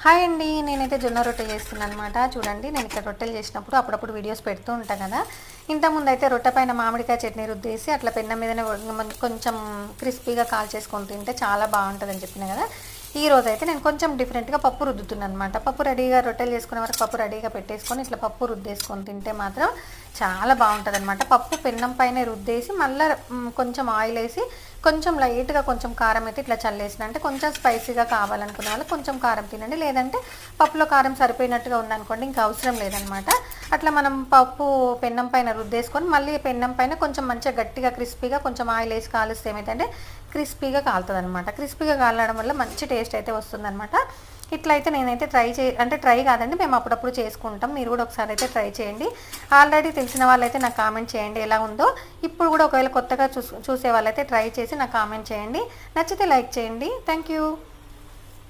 Hi అండి, నేనైతే జొన్న రొట్టె చేస్తున్నాను అనమాట. చూడండి, నేను ఇక్కడ రొట్టెలు చేసినప్పుడు అప్పుడప్పుడు వీడియోస్ పెడుతూ ఉంటాను కదా. ఇంతకుముందు అయితే రొట్టె పైన మామిడికాయ చట్నీ రుద్దేసి అట్లా పెన్నం మీదనే కొంచెం క్రిస్పీగా కాల్ చేసుకొని తింటే చాలా బాగుంటుందని చెప్పిన కదా. ఈ రోజు అయితే నేను కొంచెం డిఫరెంట్గా పప్పు రుద్దుతున్నాను అనమాట. పప్పు రెడీగా రొట్టెలు చేసుకునే వరకు పప్పు రెడీగా పెట్టేసుకొని ఇట్లా పప్పు రుద్దేసుకొని తింటే మాత్రం చాలా బాగుంటుంది అనమాట. పప్పు పెన్నం పైన రుద్దేసి మళ్ళీ కొంచెం ఆయిల్ వేసి కొంచెం లైట్గా కొంచెం కారం అయితే ఇట్లా చల్లేసిన, అంటే కొంచెం స్పైసీగా కావాలనుకునే వాళ్ళు కొంచెం కారం తినండి, లేదంటే పప్పులో కారం సరిపోయినట్టుగా ఉందనుకోండి ఇంకా అవసరం లేదనమాట. అట్లా మనం పప్పు పెన్నం పైన రుద్దేసుకొని మళ్ళీ పెన్నం పైన కొంచెం మంచిగా గట్టిగా క్రిస్పీగా కొంచెం ఆయిల్ వేసి కాలుస్తే ఏమైందంటే క్రిస్పీగా కాలుతుంది అనమాట. క్రిస్పీగా కాలడం వల్ల మంచి టేస్ట్ అయితే వస్తుందన్నమాట. ఇట్లయితే నేనైతే ట్రై కాదండి, మేము అప్పుడప్పుడు చేసుకుంటాం. మీరు కూడా ఒకసారి అయితే ట్రై చేయండి. ఆల్రెడీ తెలిసిన వాళ్ళైతే నాకు కామెంట్ చేయండి ఎలా ఉందో. ఇప్పుడు కూడా ఒకవేళ కొత్తగా చూసే వాళ్ళైతే ట్రై చేసి నాకు కామెంట్ చేయండి. నచ్చితే లైక్ చేయండి. Thank you.